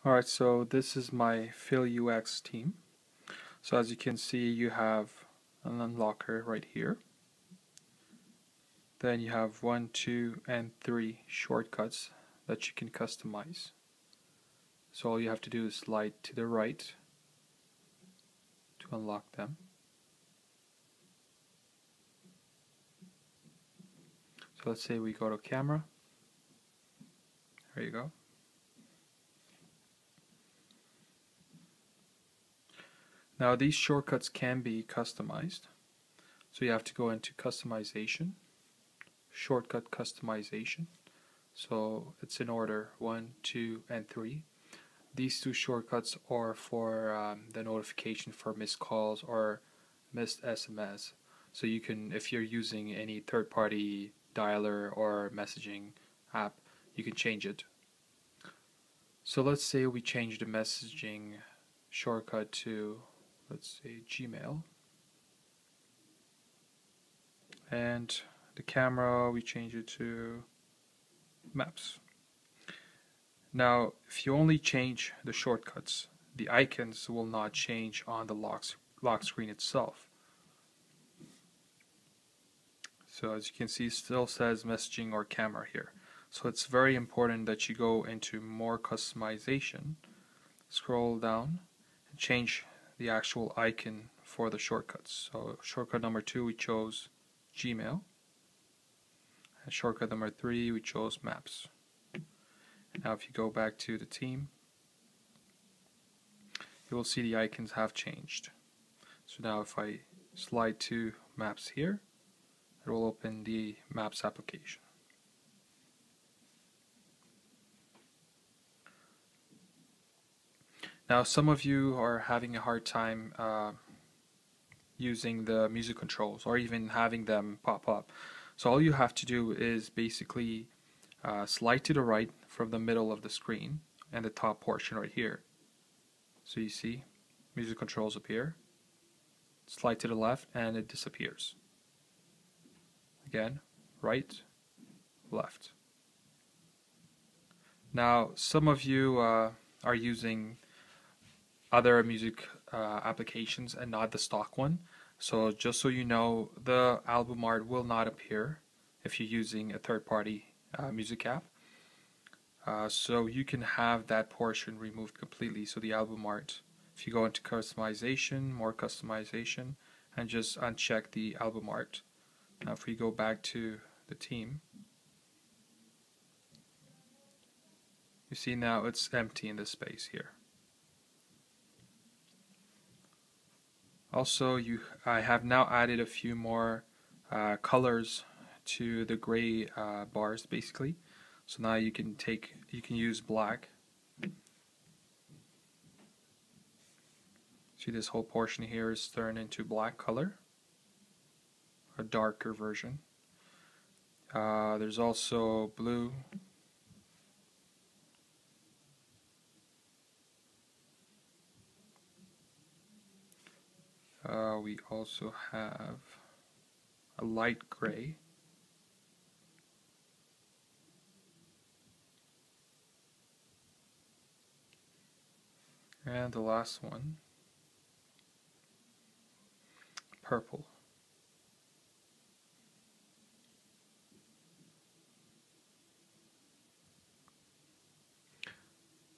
Alright, so this is my FeelUX team. So as you can see, you have an unlocker right here. Then you have 1, 2, and 3 shortcuts that you can customize. So all you have to do is slide to the right to unlock them. So let's say we go to camera. There you go. Now these shortcuts can be customized. So you have to go into customization, shortcut customization. So it's in order 1, 2, and 3. These two shortcuts are for the notification for missed calls or missed SMS. So you can, if you're using any third-party dialer or messaging app, you can change it. So let's say we change the messaging shortcut to, let's say, Gmail. And the camera, we change it to Maps. Now, if you only change the shortcuts, the icons will not change on the lock screen itself. So as you can see, it still says messaging or camera here. So it's very important that you go into more customization, scroll down, and change the actual icon for the shortcuts. So shortcut number 2, we chose Gmail. And shortcut number 3, we chose Maps. Now if you go back to the team, you will see the icons have changed. So now if I slide to Maps here, it will open the Maps application. Now some of you are having a hard time using the music controls or even having them pop up. So all you have to do is basically slide to the right from the middle of the screen and the top portion right here. So you see music controls appear, slide to the left and it disappears. Again, right, left. Now some of you are using other music applications and not the stock one. So just so you know, the album art will not appear if you're using a third-party music app. So you can have that portion removed completely. So the album art, if you go into customization, more customization, and just uncheck the album art. Now if we go back to the team, you see now it's empty in this space here. Also, I have now added a few more colors to the gray bars, basically. So now you can use black. See, this whole portion here is turned into black color, a darker version. There's also blue. We also have a light gray. And the last one, purple.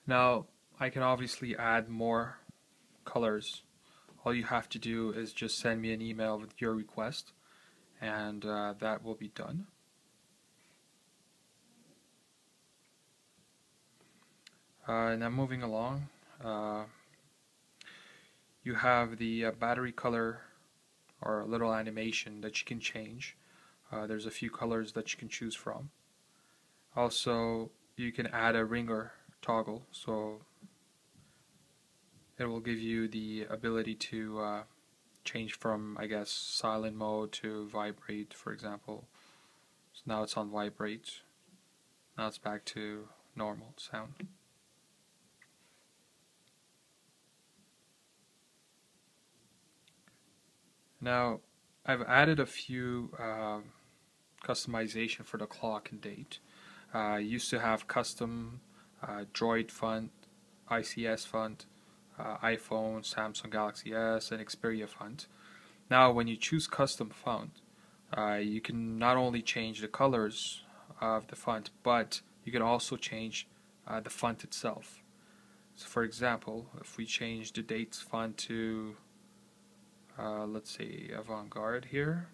Now, I can obviously add more colors. All you have to do is just send me an email with your request, and that will be done. Now moving along, you have the battery color or a little animation that you can change. There's a few colors that you can choose from. Also, you can add a ringer toggle, so it will give you the ability to change from, I guess, silent mode to vibrate, for example. So now it's on vibrate. Now it's back to normal sound. Now, I've added a few customization for the clock and date. I used to have custom droid font ICS font, iPhone, Samsung Galaxy S, and Xperia font. Now when you choose custom font, you can not only change the colors of the font, but you can also change the font itself. So for example, if we change the dates font to let's say Avant-Garde here,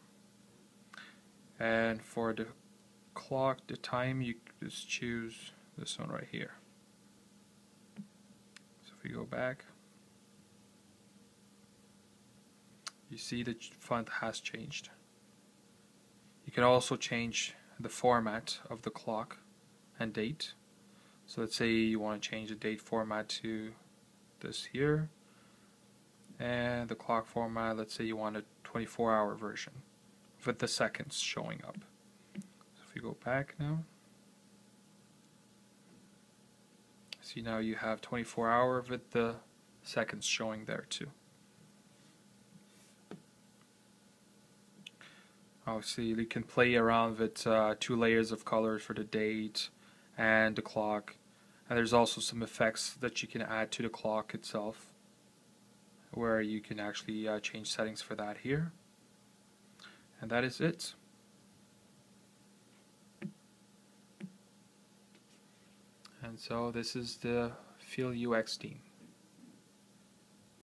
and for the clock, the time, you just choose this one right here. So if we go back, you see the font has changed. You can also change the format of the clock and date. So let's say you want to change the date format to this here, and the clock format, let's say you want a 24-hour version with the seconds showing up. So if you go back now, see now you have 24-hour with the seconds showing there too. Obviously you can play around with 2 layers of colors for the date and the clock, and there's also some effects that you can add to the clock itself, where you can actually change settings for that here. And that is it. And so this is the FeelUX theme.